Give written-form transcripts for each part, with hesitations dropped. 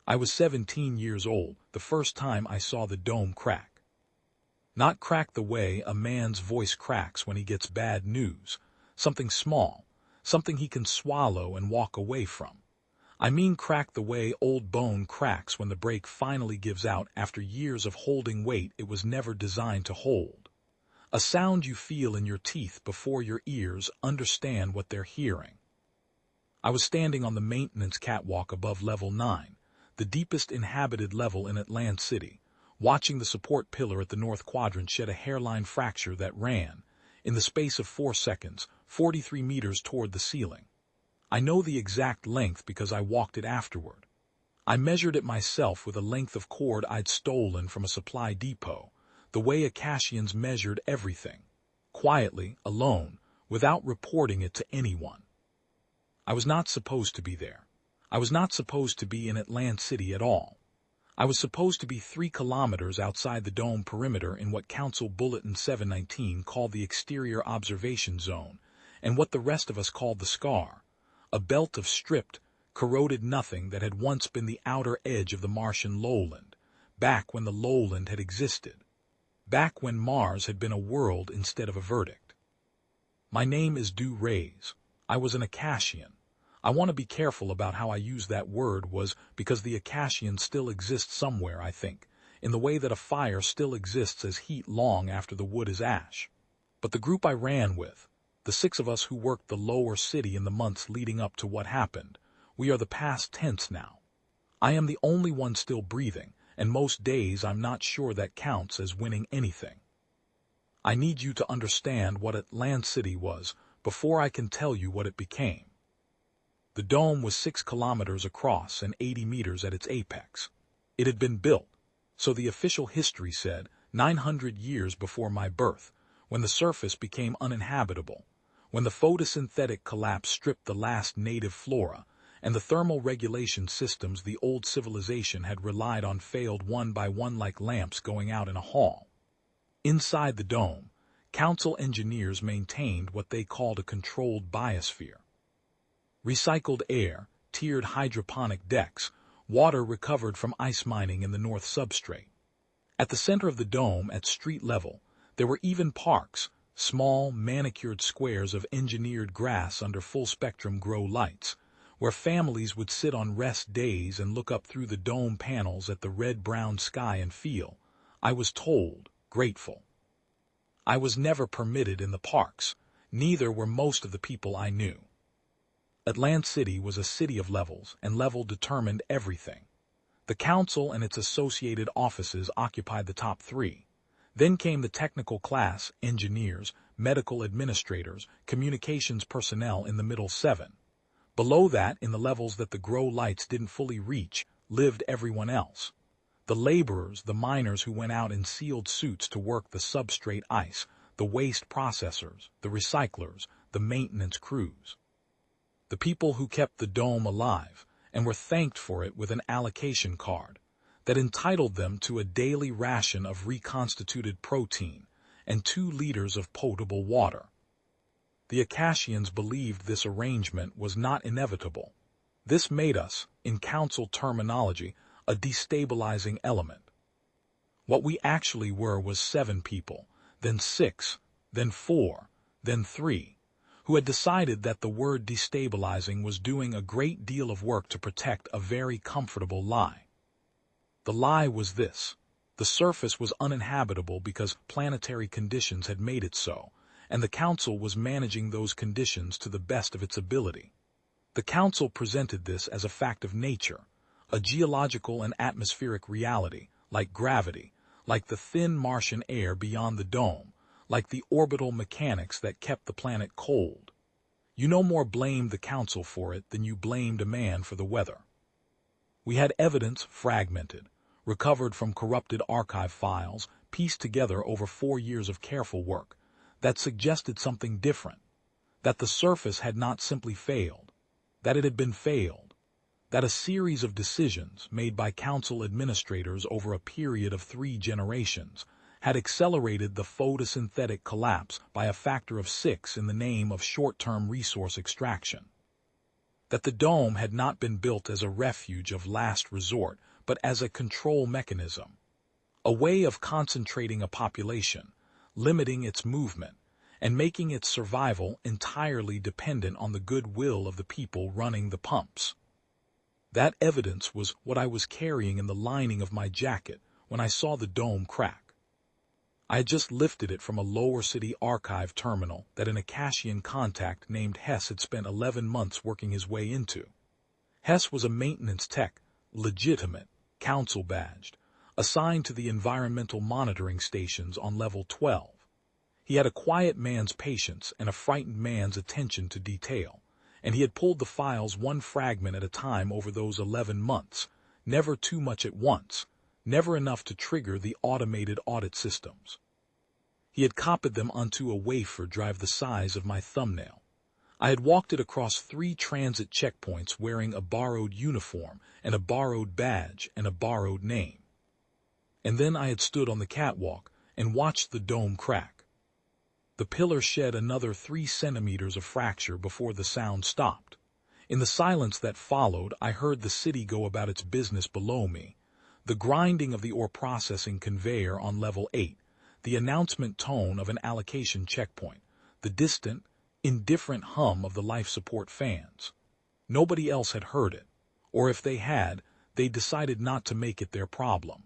I was 17 years old the first time I saw the dome crack. Not crack the way a man's voice cracks when he gets bad news, something small, something he can swallow and walk away from. I mean crack the way old bone cracks when the brake finally gives out after years of holding weight it was never designed to hold. A sound you feel in your teeth before your ears understand what they're hearing. I was standing on the maintenance catwalk above level 9, the deepest inhabited level in Atlan-City, watching the support pillar at the north quadrant shed a hairline fracture that ran, in the space of 4 seconds, 43 meters toward the ceiling. I know the exact length because I walked it afterward. I measured it myself with a length of cord I'd stolen from a supply depot, the way acashians measured everything, quietly, alone, without reporting it to anyone. I was not supposed to be there. I was not supposed to be in Atlan-City at all. I was supposed to be 3 kilometers outside the dome perimeter in what Council Bulletin 719 called the exterior observation zone, and what the rest of us called the scar, a belt of stripped, corroded nothing that had once been the outer edge of the Martian lowland, back when the lowland had existed, back when Mars had been a world instead of a verdict. My name is Du Reyes. I was an acashian. I want to be careful about how I use that word was because the acashian still exists somewhere, I think, in the way that a fire still exists as heat long after the wood is ash. But the group I ran with, the 6 of us who worked the lower city in the months leading up to what happened, we are the past tense now. I am the only one still breathing, and most days I'm not sure that counts as winning anything. I need you to understand what Atlan-City was before I can tell you what it became. The dome was 6 kilometers across and 80 meters at its apex. It had been built, so the official history said, 900 years before my birth, when the surface became uninhabitable, when the photosynthetic collapse stripped the last native flora, and the thermal regulation systems the old civilization had relied on failed one by one like lamps going out in a hall. Inside the dome, Council engineers maintained what they called a controlled biosphere. Recycled air, tiered hydroponic decks, water recovered from ice mining in the north substrate. At the center of the dome, at street level, there were even parks, small, manicured squares of engineered grass under full-spectrum grow lights, where families would sit on rest days and look up through the dome panels at the red-brown sky and feel, I was told, grateful. I was never permitted in the parks, neither were most of the people I knew. Atlan-City was a city of levels, and level determined everything. The council and its associated offices occupied the top 3. Then came the technical class, engineers, medical administrators, communications personnel in the middle 7. Below that, in the levels that the grow lights didn't fully reach, lived everyone else. The laborers, the miners who went out in sealed suits to work the substrate ice, the waste processors, the recyclers, the maintenance crews. The people who kept the dome alive and were thanked for it with an allocation card that entitled them to a daily ration of reconstituted protein and 2 liters of potable water. The Acashians believed this arrangement was not inevitable. This made us, in council terminology, a destabilizing element. What we actually were was 7 people, then 6, then 4, then 3, who had decided that the word destabilizing was doing a great deal of work to protect a very comfortable lie. The lie was this: the surface was uninhabitable because planetary conditions had made it so, and the council was managing those conditions to the best of its ability. The council presented this as a fact of nature, a geological and atmospheric reality, like gravity, like the thin Martian air beyond the dome, like the orbital mechanics that kept the planet cold. You no more blamed the council for it than you blamed a man for the weather. We had evidence fragmented, recovered from corrupted archive files, pieced together over 4 years of careful work, that suggested something different, that the surface had not simply failed, that it had been failed, that a series of decisions made by council administrators over a period of 3 generations had accelerated the photosynthetic collapse by a factor of 6 in the name of short-term resource extraction. That the dome had not been built as a refuge of last resort, but as a control mechanism, a way of concentrating a population, limiting its movement, and making its survival entirely dependent on the goodwill of the people running the pumps. That evidence was what I was carrying in the lining of my jacket when I saw the dome crack. I had just lifted it from a lower city archive terminal that an acashian contact named Hess had spent 11 months working his way into. Hess was a maintenance tech, legitimate, council badged, assigned to the environmental monitoring stations on level 12. He had a quiet man's patience and a frightened man's attention to detail, and he had pulled the files one fragment at a time over those 11 months, never too much at once, never enough to trigger the automated audit systems. He had copied them onto a wafer drive the size of my thumbnail. I had walked it across 3 transit checkpoints wearing a borrowed uniform and a borrowed badge and a borrowed name. And then I had stood on the catwalk and watched the dome crack. The pillar shed another 3 centimeters of fracture before the sound stopped. In the silence that followed, I heard the city go about its business below me, the grinding of the ore processing conveyor on level 8, the announcement tone of an allocation checkpoint, the distant, indifferent hum of the life support fans. Nobody else had heard it, or if they had, they decided not to make it their problem.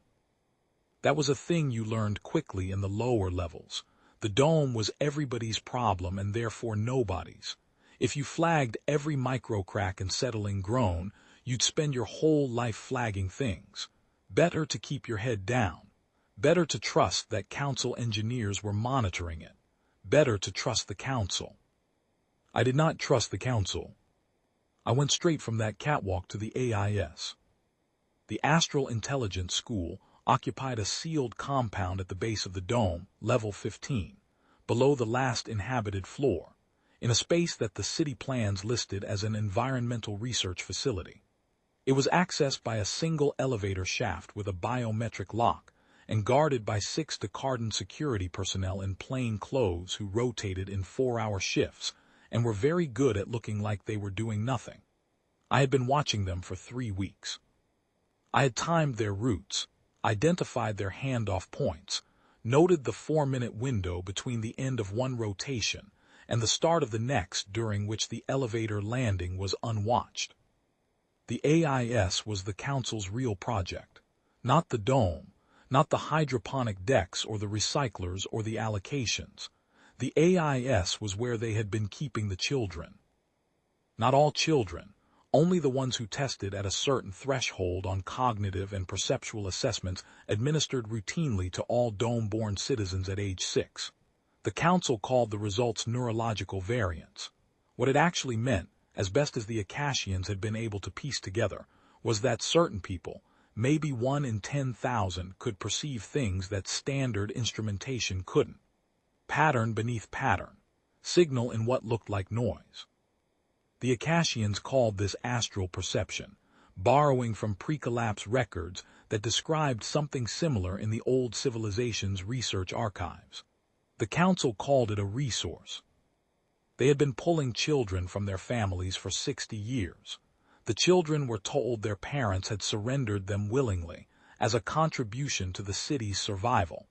That was a thing you learned quickly in the lower levels. The dome was everybody's problem and therefore nobody's. If you flagged every microcrack and settling groan, you'd spend your whole life flagging things. Better to keep your head down. Better to trust that council engineers were monitoring it. Better to trust the council. I did not trust the council. I went straight from that catwalk to the AIS. The Astral Intelligence School occupied a sealed compound at the base of the dome, level 15, below the last inhabited floor, in a space that the city plans listed as an environmental research facility. It was accessed by a single elevator shaft with a biometric lock and guarded by 6 Decardin security personnel in plain clothes who rotated in 4-hour shifts and were very good at looking like they were doing nothing. I had been watching them for 3 weeks. I had timed their routes, identified their handoff points, noted the 4-minute window between the end of one rotation and the start of the next during which the elevator landing was unwatched. The AIS was the council's real project, not the dome, not the hydroponic decks or the recyclers or the allocations. The AIS was where they had been keeping the children. Not all children, only the ones who tested at a certain threshold on cognitive and perceptual assessments administered routinely to all dome-born citizens at age 6. The council called the results neurological variants. What it actually meant, as best as the Acashians had been able to piece together, was that certain people, maybe 1 in 10,000, could perceive things that standard instrumentation couldn't. Pattern beneath pattern, signal in what looked like noise. The Acashians called this astral perception, borrowing from pre-collapse records that described something similar in the old civilization's research archives. The council called it a resource. They had been pulling children from their families for 60 years. The children were told their parents had surrendered them willingly as a contribution to the city's survival.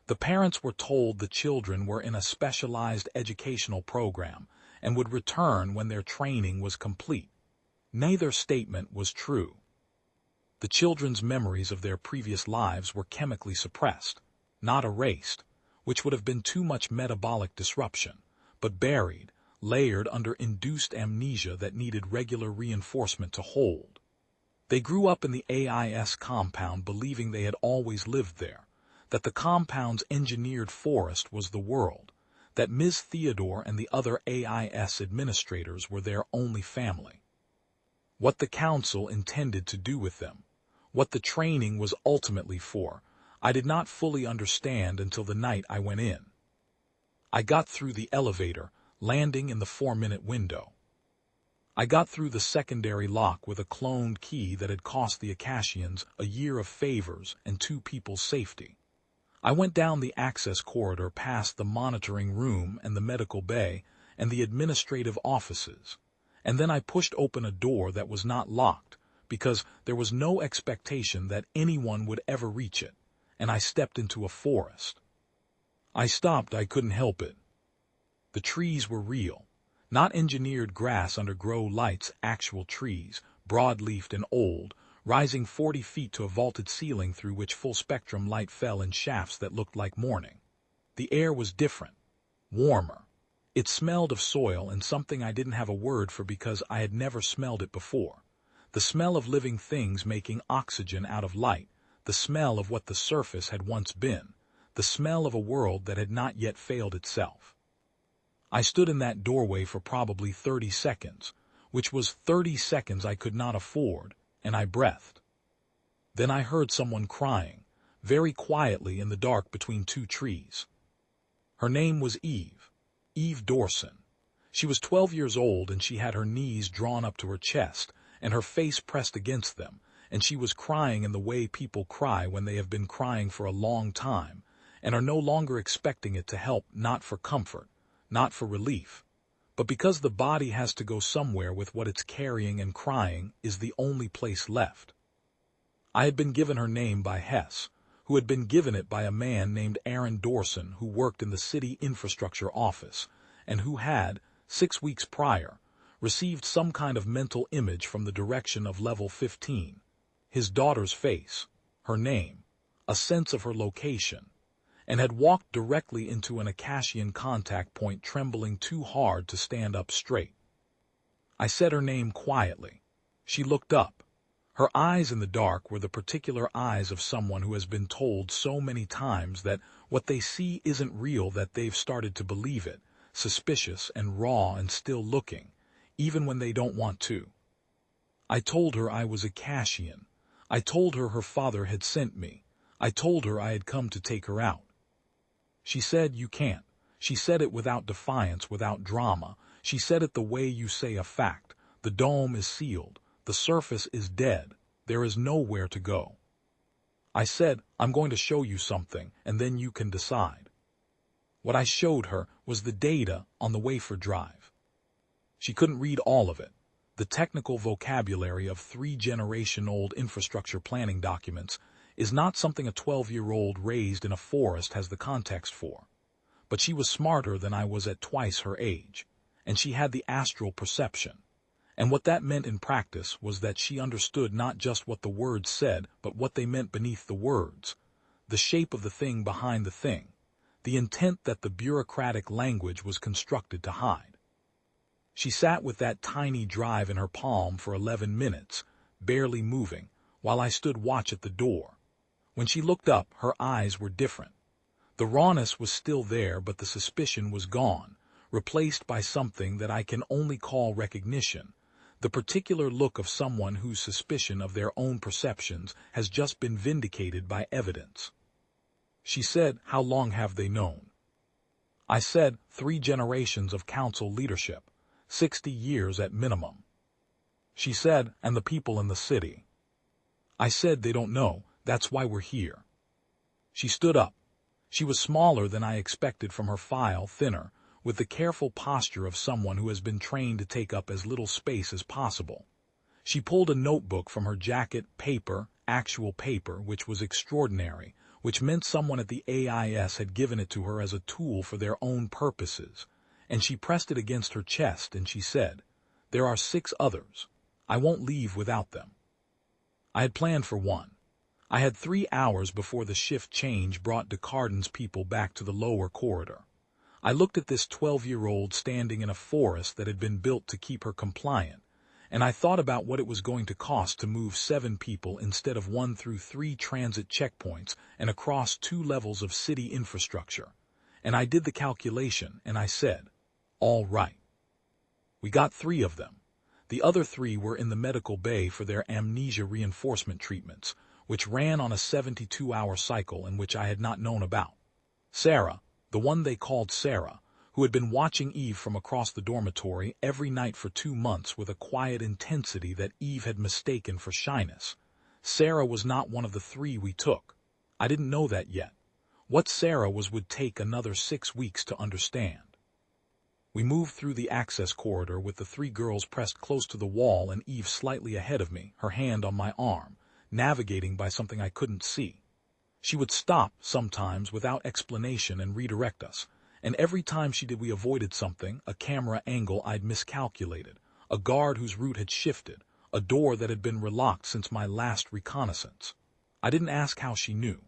The parents were told the children were in a specialized educational program and would return when their training was complete. Neither statement was true. The children's memories of their previous lives were chemically suppressed, not erased, which would have been too much metabolic disruption, but buried, layered under induced amnesia that needed regular reinforcement to hold. They grew up in the AIS compound believing they had always lived there, that the compound's engineered forest was the world, that Ms. Theodore and the other AIS administrators were their only family. What the council intended to do with them, what the training was ultimately for, I did not fully understand until the night I went in. I got through the elevator, landing in the 4-minute window. I got through the secondary lock with a cloned key that had cost the Acashians a year of favors and 2 people's safety. I went down the access corridor past the monitoring room and the medical bay and the administrative offices, And then I pushed open a door that was not locked, because there was no expectation that anyone would ever reach it, and I stepped into a forest. I stopped, I couldn't help it. The trees were real, not engineered grass under grow lights, actual trees, broad-leafed and old, rising 40 feet to a vaulted ceiling through which full-spectrum light fell in shafts that looked like morning. The air was different, warmer. It smelled of soil and something I didn't have a word for because I had never smelled it before. The smell of living things making oxygen out of light, the smell of what the surface had once been, the smell of a world that had not yet failed itself. I stood in that doorway for probably 30 seconds, which was 30 seconds I could not afford, and I breathed. Then I heard someone crying, very quietly in the dark between two trees. Her name was Eve Dorson. She was 12 years old, and she had her knees drawn up to her chest and her face pressed against them, and she was crying in the way people cry when they have been crying for a long time and are no longer expecting it to help, not for comfort, not for relief, but because the body has to go somewhere with what it's carrying, and crying is the only place left. I had been given her name by Hess, who had been given it by a man named Aaron Dorson, who worked in the city infrastructure office, and who had, 6 weeks prior, received some kind of mental image from the direction of level 15, his daughter's face, her name, a sense of her location, and had walked directly into an acashian contact point, trembling too hard to stand up straight. I said her name quietly. She looked up. Her eyes in the dark were the particular eyes of someone who has been told so many times that what they see isn't real that they've started to believe it, suspicious and raw and still looking, even when they don't want to. I told her I was acashian. I told her her father had sent me. I told her I had come to take her out. She said, "You can't." She said it without defiance, without drama. She said it the way you say a fact. The dome is sealed. The surface is dead. There is nowhere to go. I said, "I'm going to show you something, and then you can decide." What I showed her was the data on the wafer drive. She couldn't read all of it. The technical vocabulary of 3-generation-old infrastructure planning documents is not something a 12-year-old raised in a forest has the context for. But she was smarter than I was at twice her age, and she had the astral perception. And what that meant in practice was that she understood not just what the words said, but what they meant beneath the words, the shape of the thing behind the thing, the intent that the bureaucratic language was constructed to hide. She sat with that tiny drive in her palm for 11 minutes, barely moving, while I stood watch at the door. When she looked up, her eyes were different. The rawness was still there, but the suspicion was gone, replaced by something that I can only call recognition, the particular look of someone whose suspicion of their own perceptions has just been vindicated by evidence. She said, "How long have they known?" I said, 3 generations of council leadership, 60 years at minimum. She said, "And the people in the city?" I said, "They don't know, that's why we're here." She stood up. She was smaller than I expected from her file, thinner, with the careful posture of someone who has been trained to take up as little space as possible. She pulled a notebook from her jacket, paper, actual paper, which was extraordinary, which meant someone at the AIS had given it to her as a tool for their own purposes, and she pressed it against her chest and she said, "There are 6 others. I won't leave without them." I had planned for one. I had 3 hours before the shift change brought Descartes' people back to the lower corridor. I looked at this 12-year-old standing in a forest that had been built to keep her compliant, and I thought about what it was going to cost to move 7 people instead of 1 through 3 transit checkpoints and across 2 levels of city infrastructure. And I did the calculation, and I said, "All right." We got 3 of them. The other 3 were in the medical bay for their amnesia reinforcement treatments, which ran on a 72-hour cycle and which I had not known about. Sarah, the one they called Sarah, who had been watching Eve from across the dormitory every night for 2 months with a quiet intensity that Eve had mistaken for shyness. Sarah was not one of the 3 we took. I didn't know that yet. What Sarah was would take another 6 weeks to understand. We moved through the access corridor with the three girls pressed close to the wall and Eve slightly ahead of me, her hand on my arm, navigating by something I couldn't see. She would stop, sometimes, without explanation and redirect us, and every time she did we avoided something, a camera angle I'd miscalculated, a guard whose route had shifted, a door that had been relocked since my last reconnaissance. I didn't ask how she knew.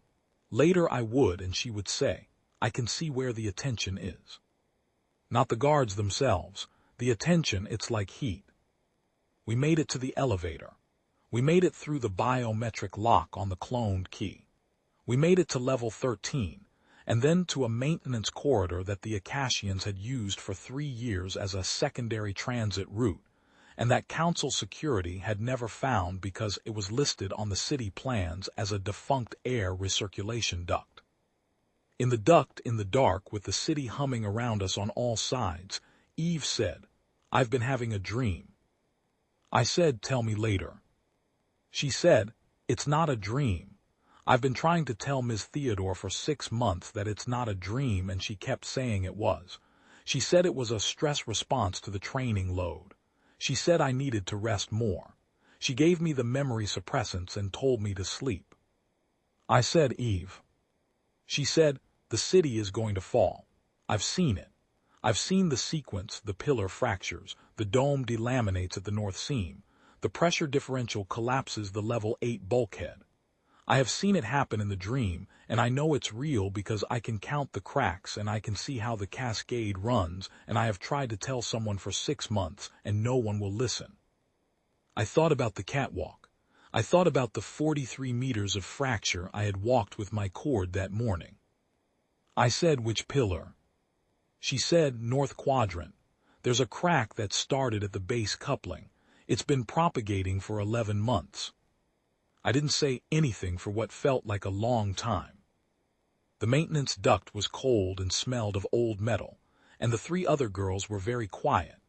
Later I would, and she would say, "I can see where the attention is." Not the guards themselves. The attention, it's like heat. We made it to the elevator. We made it through the biometric lock on the cloned key. We made it to level 13, and then to a maintenance corridor that the Acashians had used for 3 years as a secondary transit route, and that Council security had never found because it was listed on the city plans as a defunct air recirculation duct. In the duct, in the dark, with the city humming around us on all sides, Eve said, "I've been having a dream." I said, "Tell me later." She said, "It's not a dream. I've been trying to tell Ms. Theodore for 6 months that it's not a dream, and she kept saying it was. She said it was a stress response to the training load. She said I needed to rest more. She gave me the memory suppressants and told me to sleep." I said, "Eve." She said, "The city is going to fall. I've seen it. I've seen the sequence, the pillar fractures, the dome delaminates at the north seam, the pressure differential collapses the level 8 bulkhead. I have seen it happen in the dream, and I know it's real because I can count the cracks and I can see how the cascade runs, and I have tried to tell someone for 6 months, and no one will listen." I thought about the catwalk. I thought about the 43 meters of fracture I had walked with my cord that morning. I said, "Which pillar?" She said, "North quadrant. There's a crack that started at the base coupling. It's been propagating for 11 months. I didn't say anything for what felt like a long time. The maintenance duct was cold and smelled of old metal, and the 3 other girls were very quiet.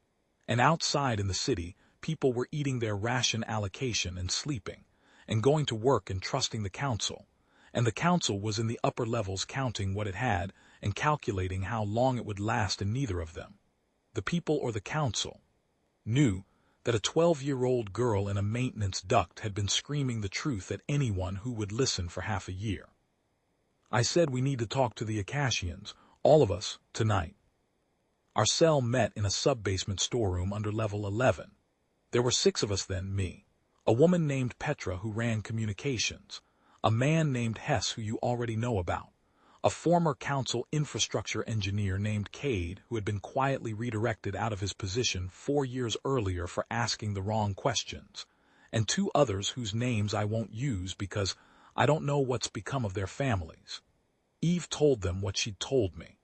And outside in the city, people were eating their ration allocation and sleeping, and going to work and trusting the Council. And the Council was in the upper levels counting what it had and calculating how long it would last in neither of them. The people or the Council knew that a 12-year-old girl in a maintenance duct had been screaming the truth at anyone who would listen for half a year. I said, "We need to talk to the Acashians, all of us, tonight." Our cell met in a sub-basement storeroom under level 11. There were 6 of us then, me, a woman named Petra who ran communications, a man named Hess who you already know about, a former Council infrastructure engineer named Cade who had been quietly redirected out of his position 4 years earlier for asking the wrong questions, and 2 others whose names I won't use because I don't know what's become of their families. Eve told them what she'd told me.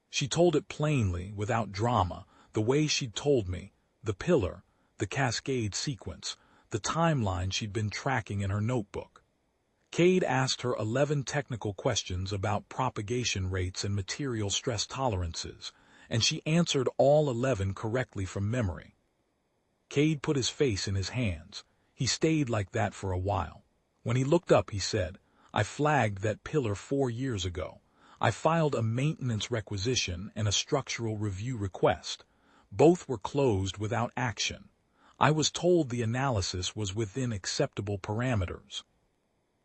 She told it plainly, without drama, the way she'd told me, the pillar, the cascade sequence, the timeline she'd been tracking in her notebook. Cade asked her 11 technical questions about propagation rates and material stress tolerances, and she answered all 11 correctly from memory. Cade put his face in his hands. He stayed like that for a while. When he looked up, he said, "I flagged that pillar 4 years ago. I filed a maintenance requisition and a structural review request. Both were closed without action. I was told the analysis was within acceptable parameters."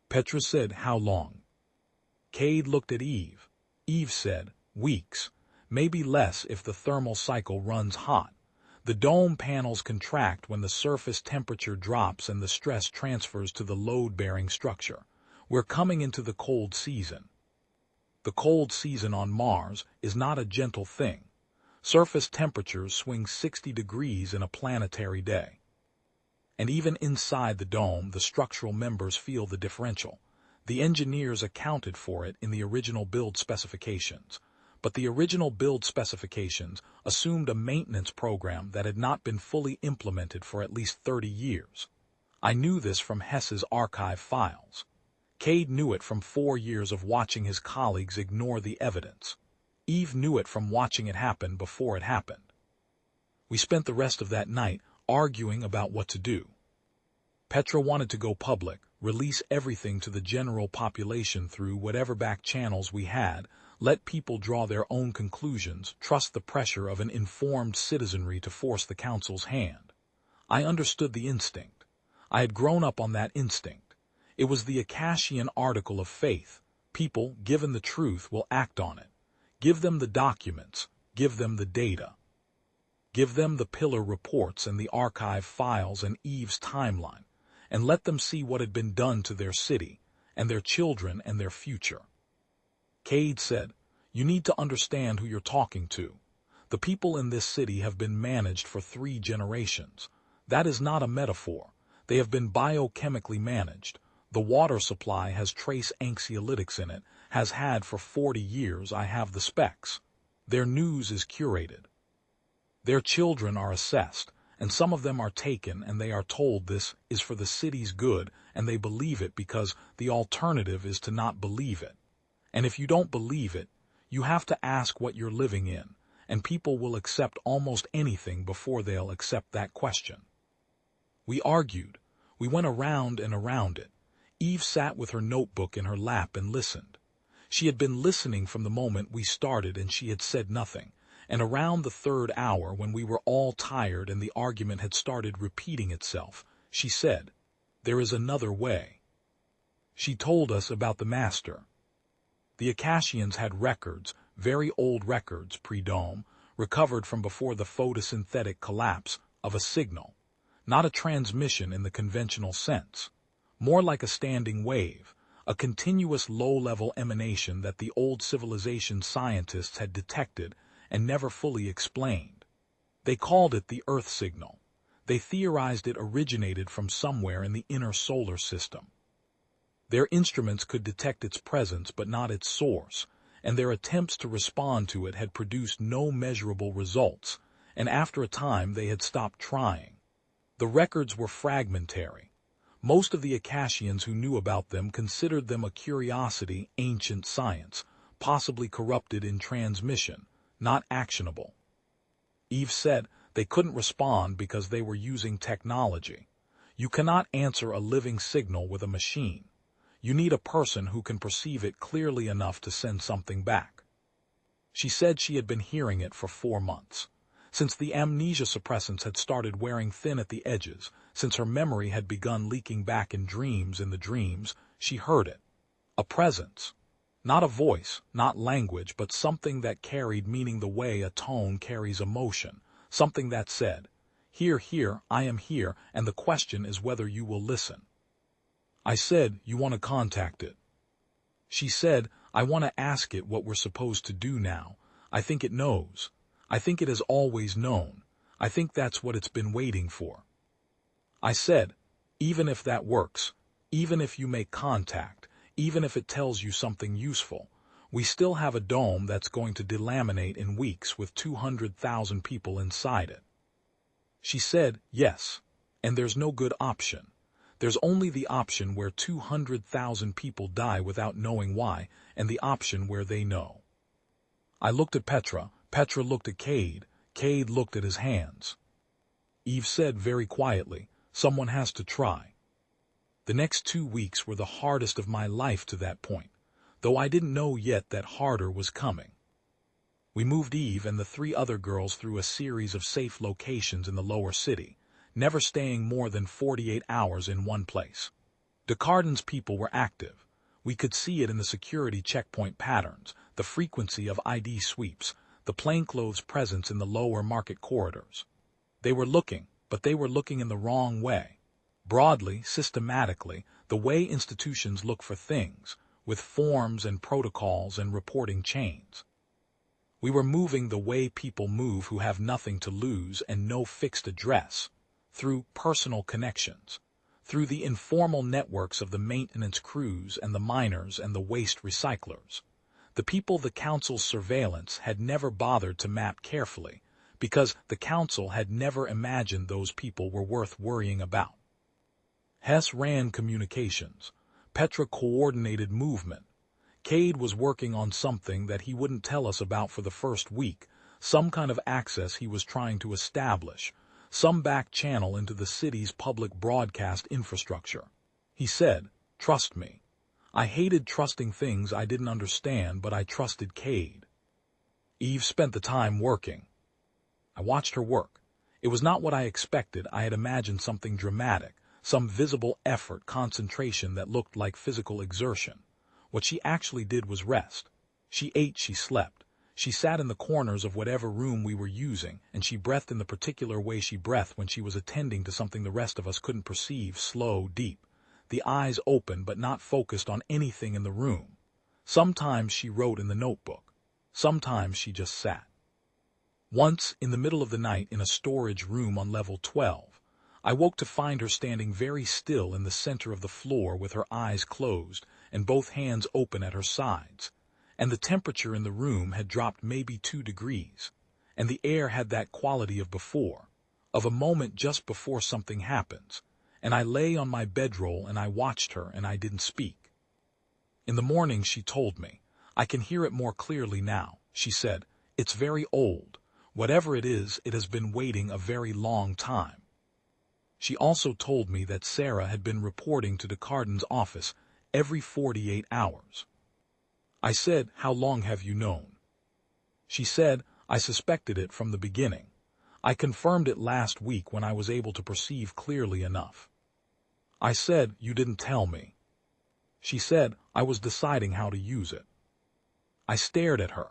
Petra said, "How long?" Cade looked at Eve. Eve said, "Weeks, maybe less if the thermal cycle runs hot. The dome panels contract when the surface temperature drops and the stress transfers to the load-bearing structure. We're coming into the cold season. The cold season on Mars is not a gentle thing. Surface temperatures swing 60 degrees in a planetary day. And even inside the dome, the structural members feel the differential. The engineers accounted for it in the original build specifications. But the original build specifications assumed a maintenance program that had not been fully implemented for at least 30 years. I knew this from Hess's archive files. Cade knew it from 4 years of watching his colleagues ignore the evidence. Eve knew it from watching it happen before it happened. We spent the rest of that night arguing about what to do. Petra wanted to go public, release everything to the general population through whatever back channels we had, Let people draw their own conclusions, trust the pressure of an informed citizenry to force the council's hand. I understood the instinct. I had grown up on that instinct. It was the acashian article of faith. People, given the truth, will act on it. Give them the documents. Give them the data. Give them the pillar reports and the archive files and Eve's timeline, and let them see what had been done to their city, and their children and their future. Cade said, "You need to understand who you're talking to. The people in this city have been managed for 3 generations. That is not a metaphor. They have been biochemically managed. The water supply has trace anxiolytics in it, has had for 40 years. I have the specs. Their news is curated. Their children are assessed, and some of them are taken, and they are told this is for the city's good, and they believe it because the alternative is to not believe it. And if you don't believe it, you have to ask what you're living in, and people will accept almost anything before they'll accept that question." We argued. We went around and around it. Eve sat with her notebook in her lap and listened. She had been listening from the moment we started, and she had said nothing. And around the 3rd hour, when we were all tired and the argument had started repeating itself, she said, "There is another way." She told us about the master. The Acashians had records, very old records, pre-dome, recovered from before the photosynthetic collapse, of a signal. Not a transmission in the conventional sense. More like a standing wave, a continuous low-level emanation that the old civilization scientists had detected and never fully explained. They called it the Earth signal. They theorized it originated from somewhere in the inner solar system. Their instruments could detect its presence but not its source, and their attempts to respond to it had produced no measurable results, and after a time they had stopped trying. The records were fragmentary. Most of the Acashians who knew about them considered them a curiosity, ancient science, possibly corrupted in transmission, not actionable. Eve said they couldn't respond because they were using technology. You cannot answer a living signal with a machine. You need a person who can perceive it clearly enough to send something back. She said she had been hearing it for 4 months. Since the amnesia suppressants had started wearing thin at the edges, since her memory had begun leaking back in the dreams, she heard it. A presence. Not a voice, not language, but something that carried meaning the way a tone carries emotion, something that said, "Here, here, I am here, and the question is whether you will listen." I said, "You want to contact it?" She said, "I want to ask it what we're supposed to do now. I think it knows. I think it has always known. I think that's what it's been waiting for." I said, "Even if that works, even if you make contact, even if it tells you something useful, we still have a dome that's going to delaminate in weeks with 200,000 people inside it." She said, "Yes, and there's no good option. There's only the option where 200,000 people die without knowing why, and the option where they know." I looked at Petra. Petra looked at Cade. Cade looked at his hands. Eve said very quietly, "Someone has to try." The next 2 weeks were the hardest of my life to that point, though I didn't know yet that harder was coming. We moved Eve and the 3 other girls through a series of safe locations in the lower city, never staying more than 48 hours in one place. Descartes' people were active. We could see it in the security checkpoint patterns, the frequency of ID sweeps, the plainclothes presence in the lower market corridors. They were looking, but they were looking in the wrong way. Broadly, systematically, the way institutions look for things, with forms and protocols and reporting chains. We were moving the way people move who have nothing to lose and no fixed address, through personal connections, through the informal networks of the maintenance crews and the miners and the waste recyclers. The people the Council's surveillance had never bothered to map carefully, because the Council had never imagined those people were worth worrying about. Hess ran communications. Petra coordinated movement. Cade was working on something that he wouldn't tell us about for the first week, some kind of access he was trying to establish, some back channel into the city's public broadcast infrastructure. He said, "Trust me. I hated trusting things I didn't understand, but I trusted Cade. Eve spent the time working. I watched her work. It was not what I expected. I had imagined something dramatic, some visible effort, concentration that looked like physical exertion. What she actually did was rest. She ate, she slept. She sat in the corners of whatever room we were using, and she breathed in the particular way she breathed when she was attending to something the rest of us couldn't perceive, slow, deep. The eyes open but not focused on anything in the room. Sometimes she wrote in the notebook. Sometimes she just sat. Once, in the middle of the night in a storage room on level 12, I woke to find her standing very still in the center of the floor with her eyes closed and both hands open at her sides. And the temperature in the room had dropped maybe 2 degrees, and the air had that quality of before, of a moment just before something happens, and I lay on my bedroll and I watched her and I didn't speak. In the morning she told me, I can hear it more clearly now. She said, it's very old. Whatever it is, it has been waiting a very long time. She also told me that Sarah had been reporting to Descartes' office every 48 hours. I said, how long have you known? She said, I suspected it from the beginning. I confirmed it last week when I was able to perceive clearly enough. I said, you didn't tell me. She said, I was deciding how to use it. I stared at her.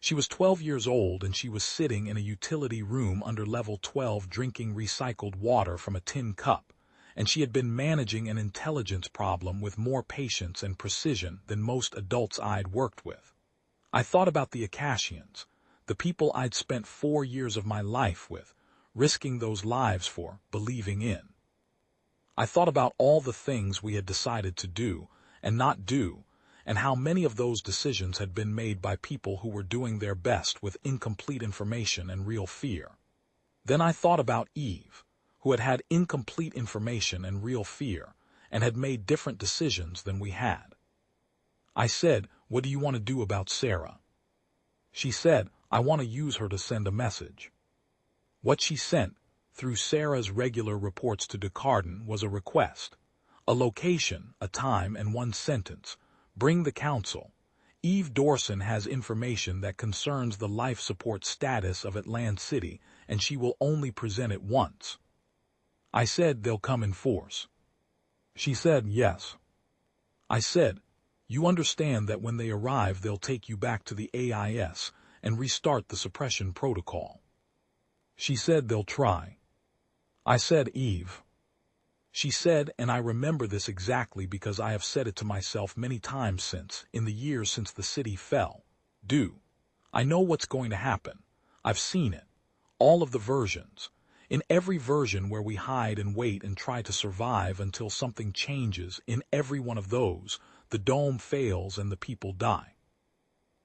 She was 12 years old and she was sitting in a utility room under level 12 drinking recycled water from a tin cup, and she had been managing an intelligence problem with more patience and precision than most adults I'd worked with. I thought about the Acashians, the people I'd spent 4 years of my life with, risking those lives for, believing in. I thought about all the things we had decided to do and not do, and how many of those decisions had been made by people who were doing their best with incomplete information and real fear. Then I thought about Eve, who had had incomplete information and real fear, and had made different decisions than we had. I said, what do you want to do about Sarah? She said, I want to use her to send a message. What she sent, through Sarah's regular reports to Descartes, was a request. A location, a time, and 1 sentence. Bring the council. Eve Dorson has information that concerns the life support status of Atlan-City, and she will only present it once. I said, they'll come in force. She said, yes. I said, you understand that when they arrive they'll take you back to the AIS and restart the suppression protocol. She said, they'll try. I said, Eve. She said, and I remember this exactly because I have said it to myself many times since, in the years since the city fell. I know what's going to happen. I've seen it. All of the versions. In every version where we hide and wait and try to survive until something changes, in every one of those, the dome fails and the people die.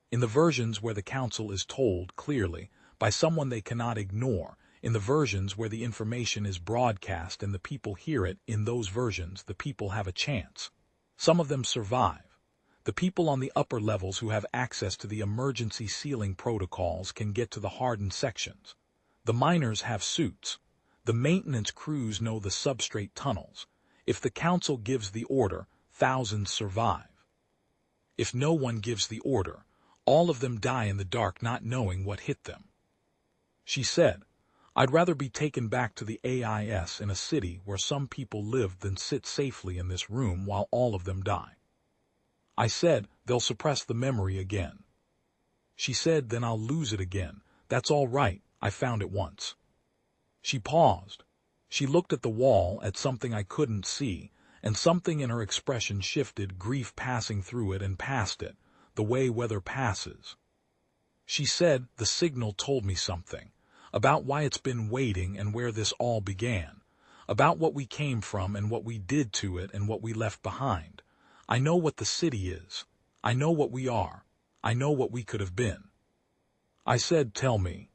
In the versions where the council is told clearly, by someone they cannot ignore, in the versions where the information is broadcast and the people hear it, in those versions the people have a chance. Some of them survive. The people on the upper levels who have access to the emergency sealing protocols can get to the hardened sections. The miners have suits. The maintenance crews know the substrate tunnels. If the council gives the order, thousands survive. If no one gives the order, all of them die in the dark not knowing what hit them. She said, I'd rather be taken back to the AIS in a city where some people live than sit safely in this room while all of them die. I said, they'll suppress the memory again. She said, then I'll lose it again. That's all right, I found it once. She paused. She looked at the wall, at something I couldn't see, and something in her expression shifted, grief passing through it and past it, the way weather passes. She said, the signal told me something. About why it's been waiting and where this all began, about what we came from and what we did to it and what we left behind. I know what the city is. I know what we are. I know what we could have been. I said, tell me.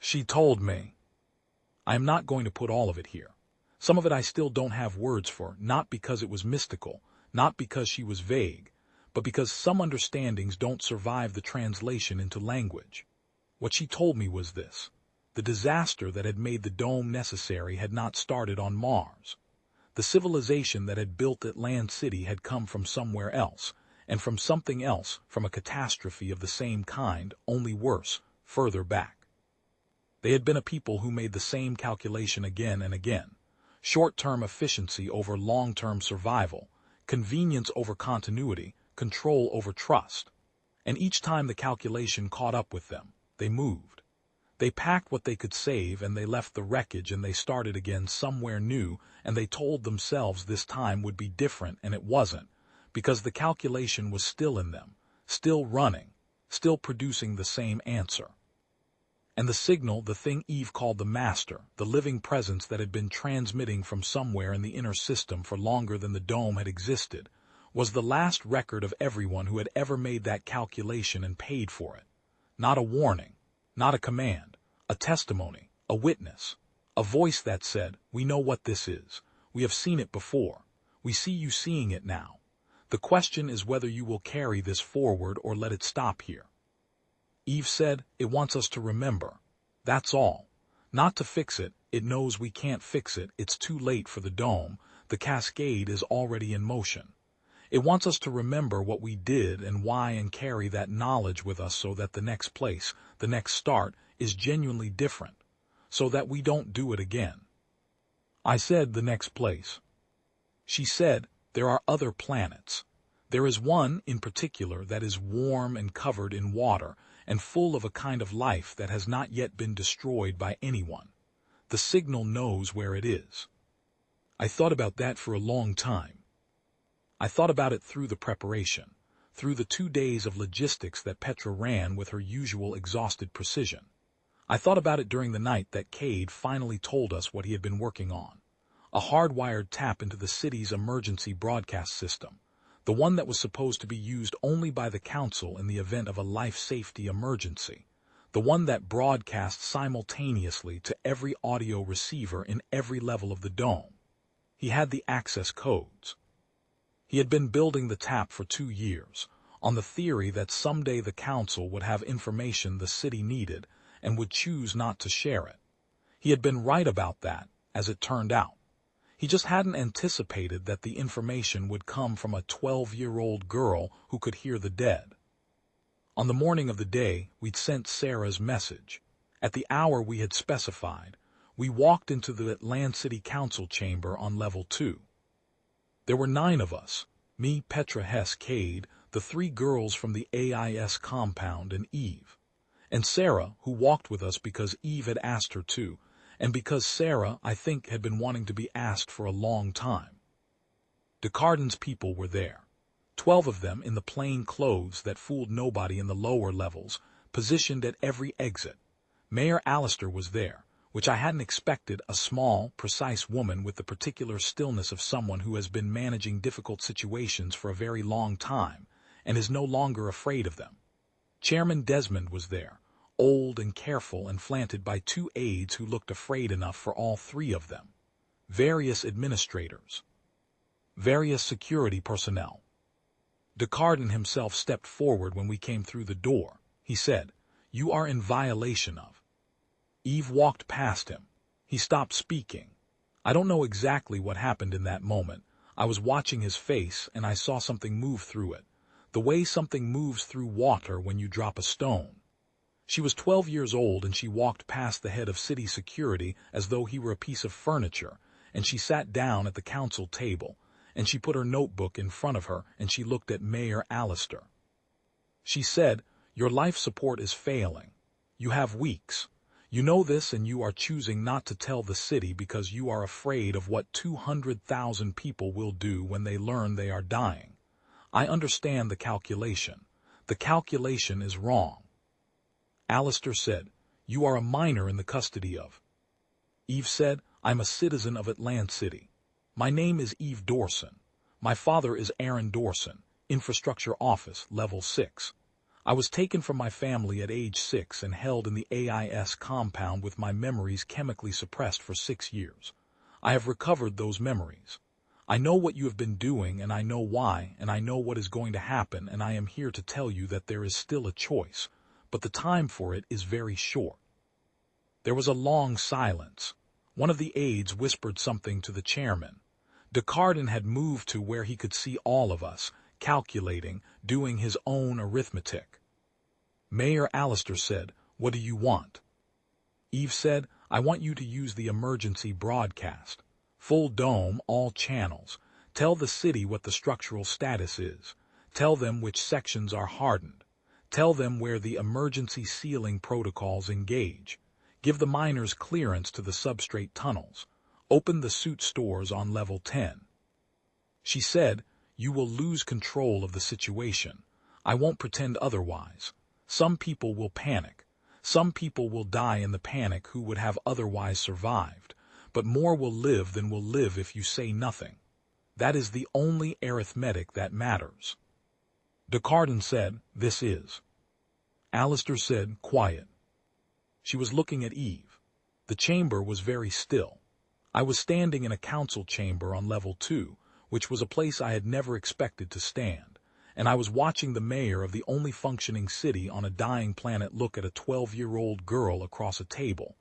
She told me. I am not going to put all of it here. Some of it I still don't have words for, not because it was mystical, not because she was vague, but because some understandings don't survive the translation into language. What she told me was this. The disaster that had made the dome necessary had not started on Mars. The civilization that had built Atlan-City had come from somewhere else, and from something else, from a catastrophe of the same kind, only worse, further back. They had been a people who made the same calculation again and again. Short-term efficiency over long-term survival, convenience over continuity, control over trust. And each time the calculation caught up with them, they moved. They packed what they could save and they left the wreckage and they started again somewhere new, and they told themselves this time would be different, and it wasn't, because the calculation was still in them, still running, still producing the same answer. And the signal, the thing Eve called the master, the living presence that had been transmitting from somewhere in the inner system for longer than the dome had existed, was the last record of everyone who had ever made that calculation and paid for it. Not a warning, not a command, a testimony, a witness, a voice that said, "We know what this is. We have seen it before. We see you seeing it now. The question is whether you will carry this forward or let it stop here." Eve said, "It wants us to remember. That's all. Not to fix it. It knows we can't fix it. It's too late for the dome. The cascade is already in motion. It wants us to remember what we did and why, and carry that knowledge with us so that the next place, the next start, is genuinely different, so that we don't do it again." I said, "The next place." She said, "There are other planets. There is one, in particular, that is warm and covered in water, and full of a kind of life that has not yet been destroyed by anyone. The signal knows where it is." I thought about that for a long time. I thought about it through the preparation, through the 2 days of logistics that Petra ran with her usual exhausted precision. I thought about it during the night that Cade finally told us what he had been working on. A hardwired tap into the city's emergency broadcast system, the one that was supposed to be used only by the Council in the event of a life-safety emergency, the one that broadcasts simultaneously to every audio receiver in every level of the dome. He had the access codes. He had been building the tap for 2 years, on the theory that someday the Council would have information the city needed and would choose not to share it. He had been right about that, as it turned out. He just hadn't anticipated that the information would come from a 12-year-old girl who could hear the dead. On the morning of the day we'd sent Sarah's message, at the hour we had specified, we walked into the Atlan-City Council chamber on level 2. There were 9 of us, me, Petra, Hess, Cade, the 3 girls from the AIS compound, and Eve. And Sarah, who walked with us because Eve had asked her to, and because Sarah, I think, had been wanting to be asked for a long time. Descartes' people were there, 12 of them in the plain clothes that fooled nobody in the lower levels, positioned at every exit. Mayor Alistair was there, which I hadn't expected, a small, precise woman with the particular stillness of someone who has been managing difficult situations for a very long time, and is no longer afraid of them. Chairman Desmond was there, old and careful and flanked by 2 aides who looked afraid enough for all 3 of them. Various administrators. Various security personnel. Descartes himself stepped forward when we came through the door. He said, "You are in violation of." Eve walked past him. He stopped speaking. I don't know exactly what happened in that moment. I was watching his face and I saw something move through it, the way something moves through water when you drop a stone. She was 12 years old and she walked past the head of city security as though he were a piece of furniture, and she sat down at the council table, and she put her notebook in front of her and she looked at Mayor Alistair. She said, "Your life support is failing. You have weeks. You know this, and you are choosing not to tell the city because you are afraid of what 200,000 people will do when they learn they are dying. I understand the calculation. The calculation is wrong." Alistair said, "You are a minor in the custody of." Eve said, "I'm a citizen of Atlan-City. My name is Eve Dorson. My father is Aaron Dorson, Infrastructure Office, Level 6. I was taken from my family at age 6 and held in the AIS compound with my memories chemically suppressed for 6 years. I have recovered those memories. I know what you have been doing, and I know why, and I know what is going to happen, and I am here to tell you that there is still a choice, but the time for it is very short." There was a long silence. One of the aides whispered something to the chairman. Descartes had moved to where he could see all of us, calculating, doing his own arithmetic. Mayor Alistair said, "What do you want?" Eve said, "I want you to use the emergency broadcast. Full dome, all channels. Tell the city what the structural status is. Tell them which sections are hardened. Tell them where the emergency sealing protocols engage. Give the miners clearance to the substrate tunnels. Open the suit stores on level 10. She said, "You will lose control of the situation. I won't pretend otherwise. Some people will panic. Some people will die in the panic who would have otherwise survived, but more will live than will live if you say nothing. That is the only arithmetic that matters." Descartes said, "This is." Alistair said, "Quiet." She was looking at Eve. The chamber was very still. I was standing in a council chamber on level 2, which was a place I had never expected to stand, and I was watching the mayor of the only functioning city on a dying planet look at a 12-year-old girl across a table,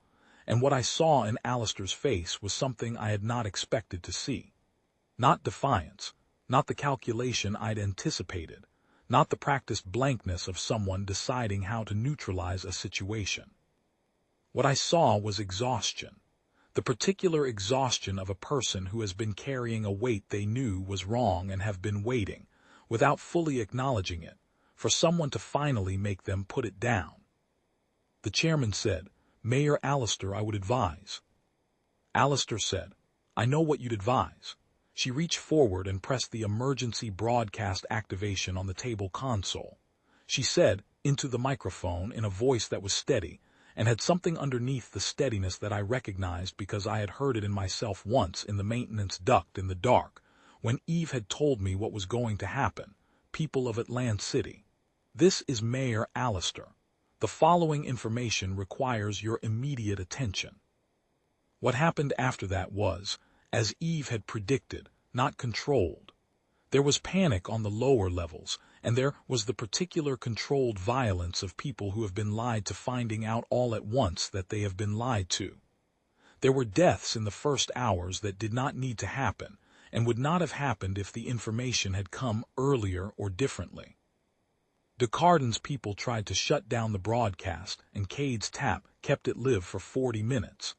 and what I saw in Alistair's face was something I had not expected to see. Not defiance, not the calculation I'd anticipated, not the practiced blankness of someone deciding how to neutralize a situation. What I saw was exhaustion, the particular exhaustion of a person who has been carrying a weight they knew was wrong and have been waiting, without fully acknowledging it, for someone to finally make them put it down. The chairman said, "Mayor Alistair, I would advise." Alistair said, "I know what you'd advise." She reached forward and pressed the emergency broadcast activation on the table console. She said, into the microphone in a voice that was steady, and had something underneath the steadiness that I recognized because I had heard it in myself once in the maintenance duct in the dark, when Eve had told me what was going to happen. "People of Atlan-City. This is Mayor Alistair. The following information requires your immediate attention." What happened after that was, as Eve had predicted, not controlled. There was panic on the lower levels, and there was the particular controlled violence of people who have been lied to finding out all at once that they have been lied to. There were deaths in the first hours that did not need to happen, and would not have happened if the information had come earlier or differently. Descartes' people tried to shut down the broadcast, and Cade's tap kept it live for 40 minutes.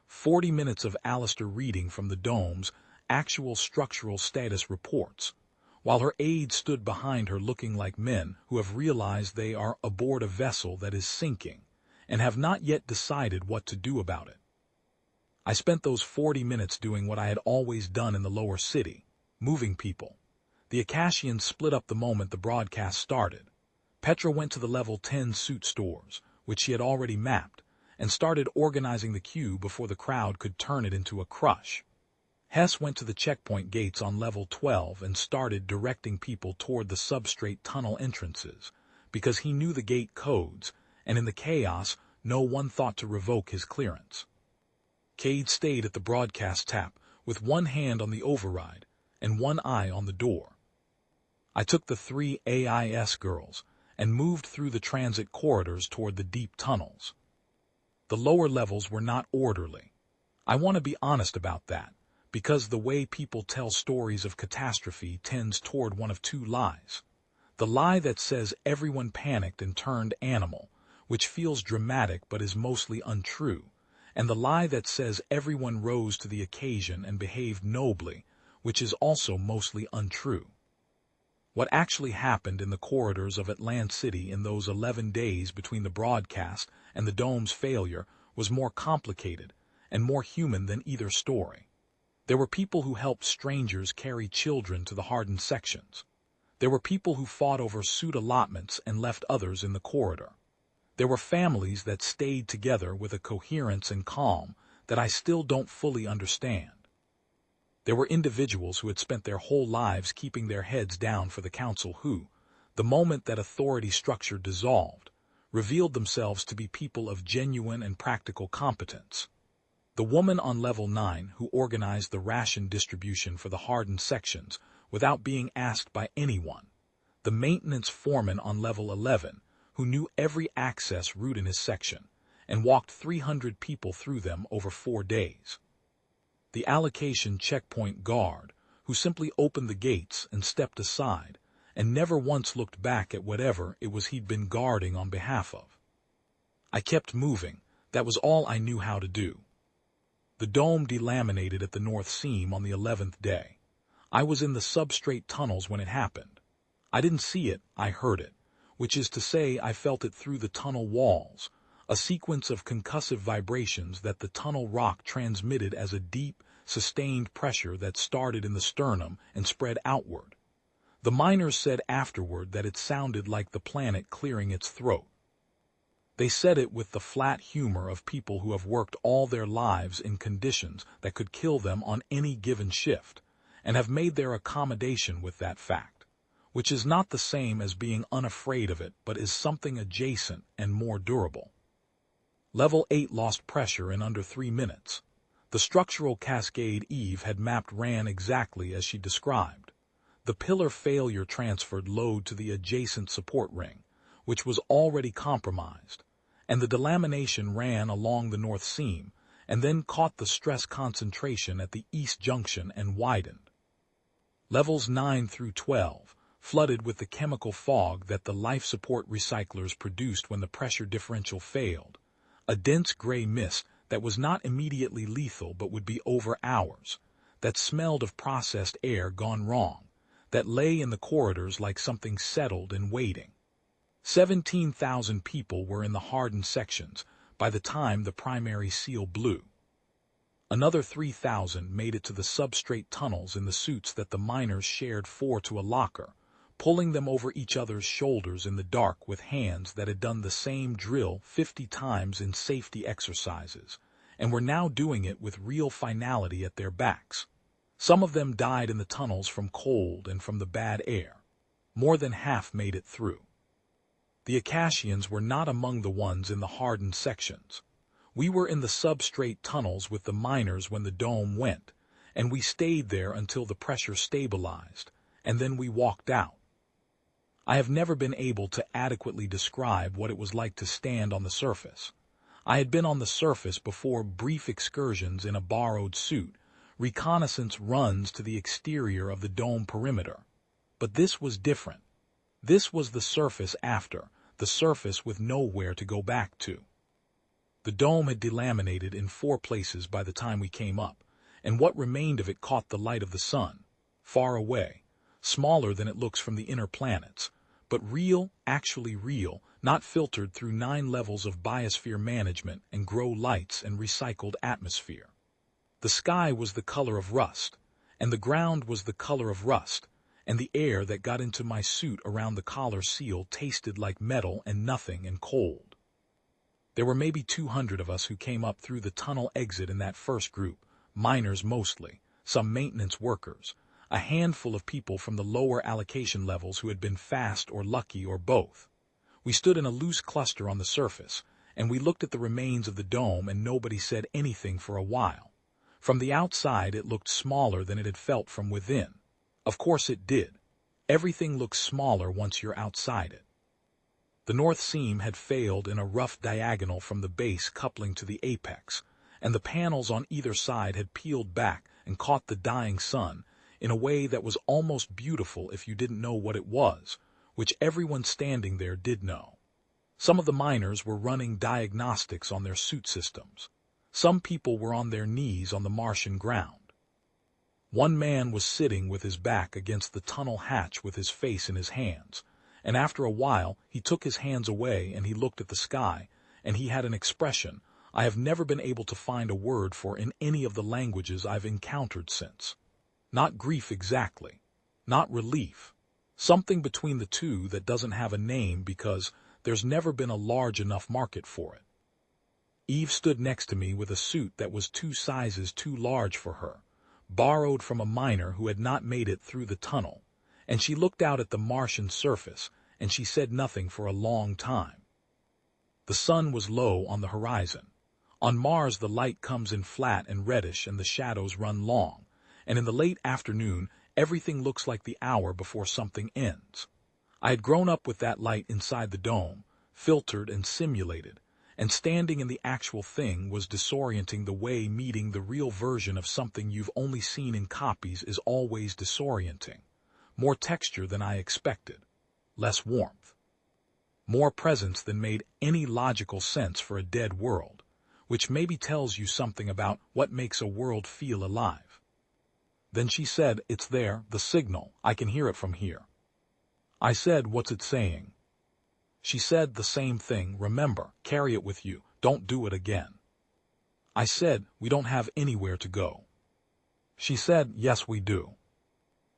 40 minutes of Alistair reading from the dome's actual structural status reports, while her aides stood behind her looking like men who have realized they are aboard a vessel that is sinking, and have not yet decided what to do about it. I spent those 40 minutes doing what I had always done in the lower city, moving people. The acashian split up the moment the broadcast started. Petra went to the level 10 suit stores, which she had already mapped, and started organizing the queue before the crowd could turn it into a crush. Hess went to the checkpoint gates on level 12 and started directing people toward the substrate tunnel entrances, because he knew the gate codes, and in the chaos, no one thought to revoke his clearance. Cade stayed at the broadcast tap, with one hand on the override and one eye on the door. I took the 3 AIS girls and moved through the transit corridors toward the deep tunnels. The lower levels were not orderly. I want to be honest about that, because the way people tell stories of catastrophe tends toward one of two lies. The lie that says everyone panicked and turned animal, which feels dramatic but is mostly untrue, and the lie that says everyone rose to the occasion and behaved nobly, which is also mostly untrue. What actually happened in the corridors of Atlan-City in those 11 days between the broadcast and the dome's failure was more complicated and more human than either story. There were people who helped strangers carry children to the hardened sections. There were people who fought over suit allotments and left others in the corridor. There were families that stayed together with a coherence and calm that I still don't fully understand. There were individuals who had spent their whole lives keeping their heads down for the council who, the moment that authority structure dissolved, revealed themselves to be people of genuine and practical competence. The woman on level 9 who organized the ration distribution for the hardened sections without being asked by anyone. The maintenance foreman on level 11 who knew every access route in his section and walked 300 people through them over 4 days. The allocation checkpoint guard who simply opened the gates and stepped aside, and never once looked back at whatever it was he'd been guarding on behalf of. I kept moving. That was all I knew how to do. The dome delaminated at the north seam on the 11th day. I was in the substrate tunnels when it happened. I didn't see it, I heard it, which is to say I felt it through the tunnel walls, a sequence of concussive vibrations that the tunnel rock transmitted as a deep, sustained pressure that started in the sternum and spread outward. The miners said afterward that it sounded like the planet clearing its throat. They said it with the flat humor of people who have worked all their lives in conditions that could kill them on any given shift, and have made their accommodation with that fact, which is not the same as being unafraid of it but is something adjacent and more durable. Level 8 lost pressure in under 3 minutes. The structural cascade Eve had mapped ran exactly as she described. The pillar failure transferred load to the adjacent support ring, which was already compromised, and the delamination ran along the north seam, and then caught the stress concentration at the east junction and widened. Levels 9 through 12, flooded with the chemical fog that the life support recyclers produced when the pressure differential failed, a dense gray mist that was not immediately lethal but would be over hours, that smelled of processed air gone wrong, that lay in the corridors like something settled and waiting. 17,000 people were in the hardened sections by the time the primary seal blew. Another 3,000 made it to the substrate tunnels in the suits that the miners shared 4 to a locker, pulling them over each other's shoulders in the dark with hands that had done the same drill 50 times in safety exercises, and were now doing it with real finality at their backs. Some of them died in the tunnels from cold and from the bad air. More than half made it through. The acashians were not among the ones in the hardened sections. We were in the substrate tunnels with the miners when the dome went, and we stayed there until the pressure stabilized, and then we walked out. I have never been able to adequately describe what it was like to stand on the surface. I had been on the surface before, brief excursions in a borrowed suit, reconnaissance runs to the exterior of the dome perimeter. But this was different. This was the surface after, the surface with nowhere to go back to. The dome had delaminated in 4 places by the time we came up, and what remained of it caught the light of the sun, far away, smaller than it looks from the inner planets, but real, actually real, not filtered through 9 levels of biosphere management and grow lights and recycled atmosphere. The sky was the color of rust, and the ground was the color of rust, and the air that got into my suit around the collar seal tasted like metal and nothing and cold. There were maybe 200 of us who came up through the tunnel exit in that first group, miners mostly, some maintenance workers, a handful of people from the lower allocation levels who had been fast or lucky or both. We stood in a loose cluster on the surface, and we looked at the remains of the dome, and nobody said anything for a while. From the outside it looked smaller than it had felt from within. Of course it did. Everything looks smaller once you're outside it. The north seam had failed in a rough diagonal from the base coupling to the apex, and the panels on either side had peeled back and caught the dying sun in a way that was almost beautiful if you didn't know what it was, which everyone standing there did know. Some of the miners were running diagnostics on their suit systems. Some people were on their knees on the Martian ground. One man was sitting with his back against the tunnel hatch with his face in his hands, and after a while he took his hands away and he looked at the sky, and he had an expression I have never been able to find a word for in any of the languages I've encountered since. Not grief exactly, not relief, something between the two that doesn't have a name because there's never been a large enough market for it. Eve stood next to me with a suit that was 2 sizes too large for her, borrowed from a miner who had not made it through the tunnel, and she looked out at the Martian surface, and she said nothing for a long time. The sun was low on the horizon. On Mars the light comes in flat and reddish and the shadows run long, and in the late afternoon everything looks like the hour before something ends. I had grown up with that light inside the dome, filtered and simulated, and standing in the actual thing was disorienting the way meeting the real version of something you've only seen in copies is always disorienting. More texture than I expected, less warmth, more presence than made any logical sense for a dead world, which maybe tells you something about what makes a world feel alive. Then she said, "It's there, the signal, I can hear it from here." I said, "What's it saying?" She said the same thing, "Remember, carry it with you, don't do it again." I said, "We don't have anywhere to go." She said, "Yes, we do."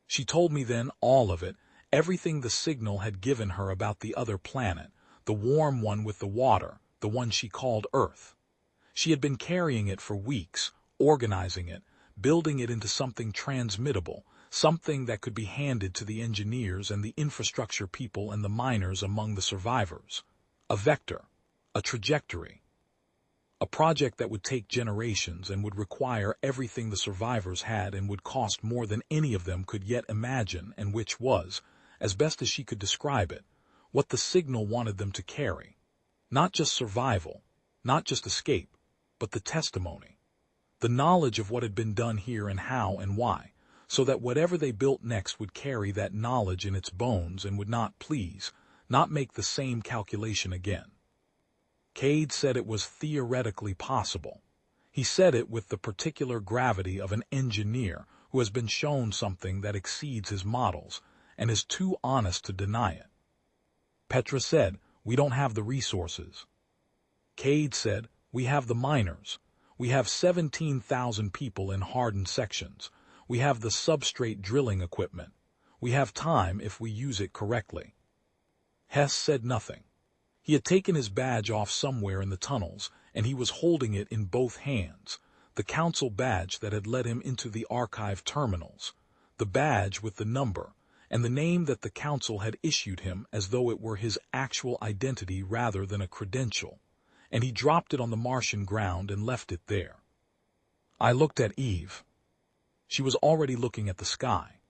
She told me then all of it, everything the signal had given her about the other planet, the warm one with the water, the one she called Earth. She had been carrying it for weeks, organizing it, building it into something transmittable, something that could be handed to the engineers and the infrastructure people and the miners among the survivors. A vector, a trajectory. A project that would take generations and would require everything the survivors had and would cost more than any of them could yet imagine, and which was, as best as she could describe it, what the signal wanted them to carry. Not just survival, not just escape, but the testimony. The knowledge of what had been done here and how and why, so that whatever they built next would carry that knowledge in its bones and would not make the same calculation again. Cade said it was theoretically possible. He said it with the particular gravity of an engineer who has been shown something that exceeds his models and is too honest to deny it. Petra said, "We don't have the resources." Cade said, "We have the miners. We have 17,000 people in hardened sections. We have the substrate drilling equipment. We have time if we use it correctly." Hess said nothing. He had taken his badge off somewhere in the tunnels, and he was holding it in both hands, the council badge that had led him into the archive terminals, the badge with the number, and the name that the council had issued him as though it were his actual identity rather than a credential, and he dropped it on the Martian ground and left it there. I looked at Eve. She was already looking at the sky.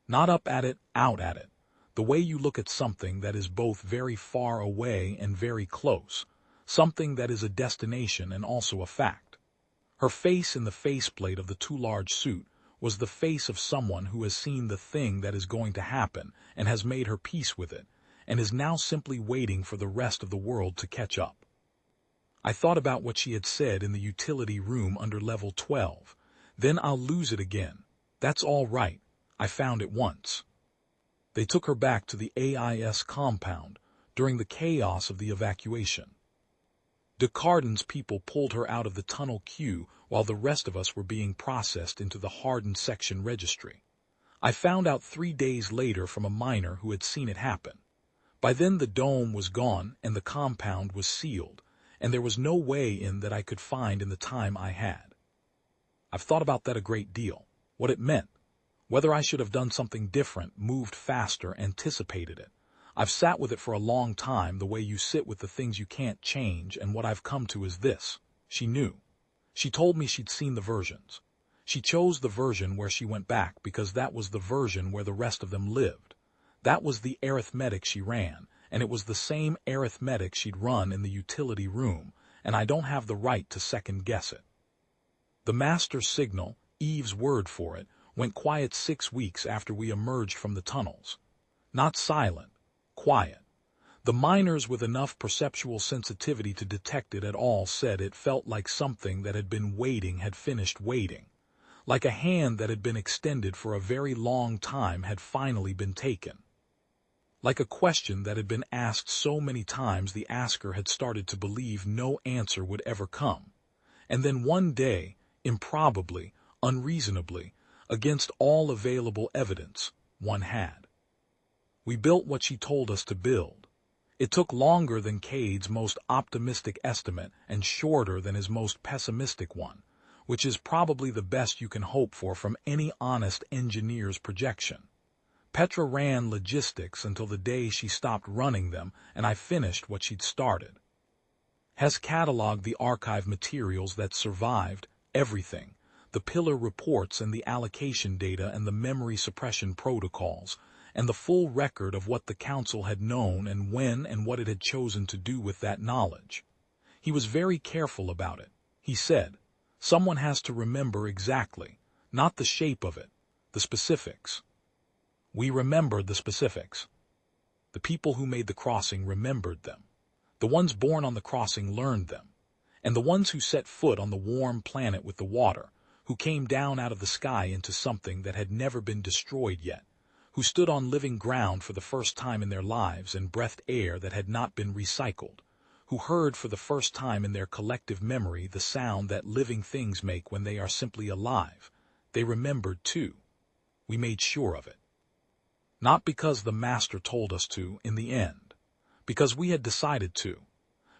Not up at it, out at it. The way you look at something that is both very far away and very close, something that is a destination and also a fact. Her face in the faceplate of the too large suit was the face of someone who has seen the thing that is going to happen and has made her peace with it, and is now simply waiting for the rest of the world to catch up. I thought about what she had said in the utility room under level 12. Then I'll lose it again. That's all right. I found it once. They took her back to the AIS compound during the chaos of the evacuation. Descartes' people pulled her out of the tunnel queue while the rest of us were being processed into the hardened section registry. I found out 3 days later from a miner who had seen it happen. By then the dome was gone and the compound was sealed, and there was no way in that I could find in the time I had. I've thought about that a great deal, what it meant, whether I should have done something different, moved faster, anticipated it. I've sat with it for a long time, the way you sit with the things you can't change, and what I've come to is this. She knew. She told me she'd seen the versions. She chose the version where she went back because that was the version where the rest of them lived. That was the arithmetic she ran, and it was the same arithmetic she'd run in the utility room, and I don't have the right to second-guess it. The master signal, Eve's word for it, went quiet 6 weeks after we emerged from the tunnels. Not silent, quiet. The miners with enough perceptual sensitivity to detect it at all said it felt like something that had been waiting had finished waiting, like a hand that had been extended for a very long time had finally been taken. Like a question that had been asked so many times the asker had started to believe no answer would ever come. And then one day, improbably, unreasonably, against all available evidence, one had. We built what she told us to build. It took longer than Cade's most optimistic estimate and shorter than his most pessimistic one, which is probably the best you can hope for from any honest engineer's projection. Petra ran logistics until the day she stopped running them, and I finished what she'd started. Hess cataloged the archive materials that survived, everything, the pillar reports and the allocation data and the memory suppression protocols, and the full record of what the council had known and when and what it had chosen to do with that knowledge. He was very careful about it. He said, "Someone has to remember exactly, not the shape of it, the specifics." We remembered the specifics. The people who made the crossing remembered them. The ones born on the crossing learned them. And the ones who set foot on the warm planet with the water, who came down out of the sky into something that had never been destroyed yet, who stood on living ground for the first time in their lives and breathed air that had not been recycled, who heard for the first time in their collective memory the sound that living things make when they are simply alive, they remembered too. We made sure of it. Not because the Master told us to in the end, because we had decided to,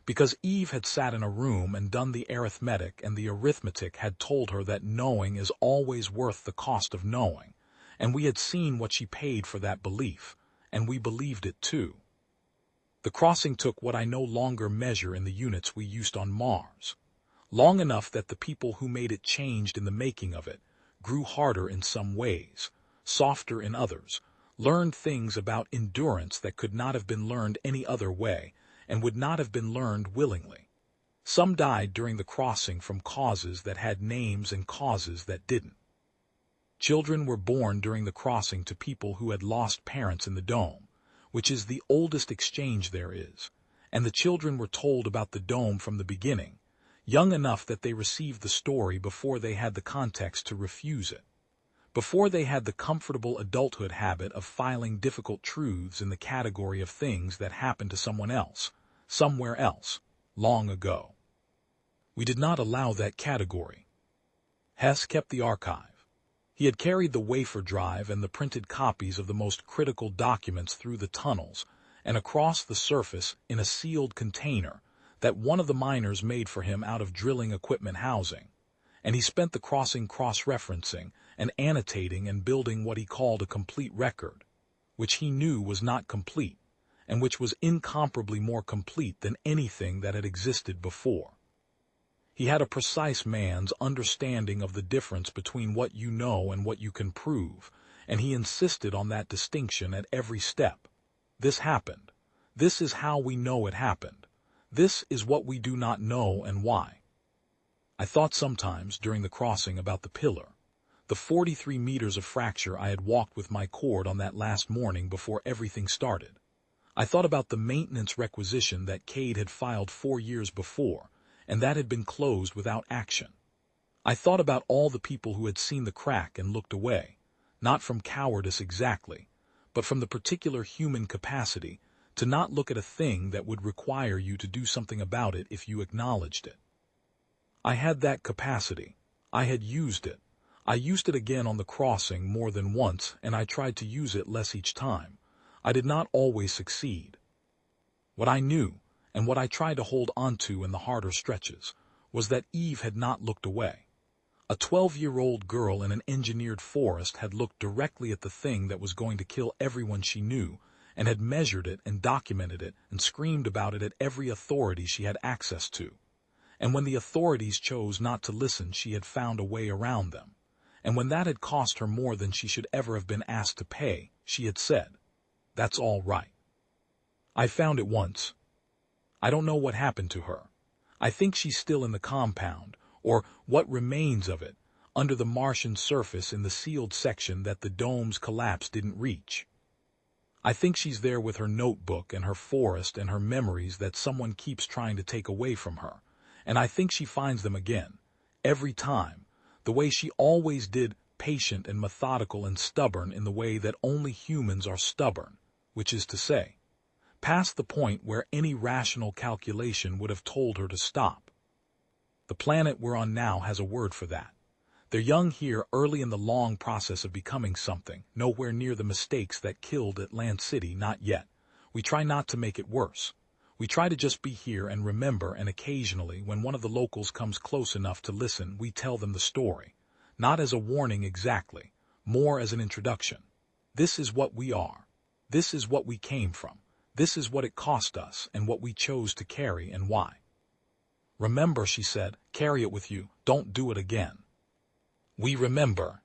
because Eve had sat in a room and done the arithmetic and the arithmetic had told her that knowing is always worth the cost of knowing, and we had seen what she paid for that belief, and we believed it too. The crossing took what I no longer measure in the units we used on Mars, long enough that the people who made it changed in the making of it, grew harder in some ways, softer in others, learned things about endurance that could not have been learned any other way, and would not have been learned willingly. Some died during the crossing from causes that had names and causes that didn't. Children were born during the crossing to people who had lost parents in the dome, which is the oldest exchange there is, and the children were told about the dome from the beginning, young enough that they received the story before they had the context to refuse it, before they had the comfortable adulthood habit of filing difficult truths in the category of things that happened to someone else, somewhere else, long ago. We did not allow that category. Hess kept the archive. He had carried the wafer drive and the printed copies of the most critical documents through the tunnels and across the surface in a sealed container that one of the miners made for him out of drilling equipment housing, and he spent the crossing cross-referencing and annotating and building what he called a complete record, which he knew was not complete, and which was incomparably more complete than anything that had existed before. He had a precise man's understanding of the difference between what you know and what you can prove, and he insisted on that distinction at every step. This happened. This is how we know it happened. This is what we do not know and why. I thought sometimes during the crossing about the pillar, the 43 meters of fracture I had walked with my cord on that last morning before everything started. I thought about the maintenance requisition that Cade had filed 4 years before, and that had been closed without action. I thought about all the people who had seen the crack and looked away, not from cowardice exactly, but from the particular human capacity to not look at a thing that would require you to do something about it if you acknowledged it. I had that capacity. I had used it. I used it again on the crossing more than once, and I tried to use it less each time. I did not always succeed. What I knew, and what I tried to hold onto in the harder stretches, was that Eve had not looked away. A 12-year-old girl in an engineered forest had looked directly at the thing that was going to kill everyone she knew, and had measured it and documented it and screamed about it at every authority she had access to. And when the authorities chose not to listen, she had found a way around them. And when that had cost her more than she should ever have been asked to pay, she had said, "That's all right." I found it once. I don't know what happened to her. I think she's still in the compound, or what remains of it, under the Martian surface in the sealed section that the dome's collapse didn't reach. I think she's there with her notebook and her forest and her memories that someone keeps trying to take away from her, and I think she finds them again, every time, the way she always did, patient and methodical and stubborn in the way that only humans are stubborn, which is to say, past the point where any rational calculation would have told her to stop. The planet we're on now has a word for that. They're young here, early in the long process of becoming something, nowhere near the mistakes that killed Atlan-City, not yet. We try not to make it worse. We try to just be here and remember, and occasionally, when one of the locals comes close enough to listen, we tell them the story. Not as a warning exactly, more as an introduction. This is what we are. This is what we came from. This is what it cost us and what we chose to carry and why. Remember, she said, carry it with you, don't do it again. We remember.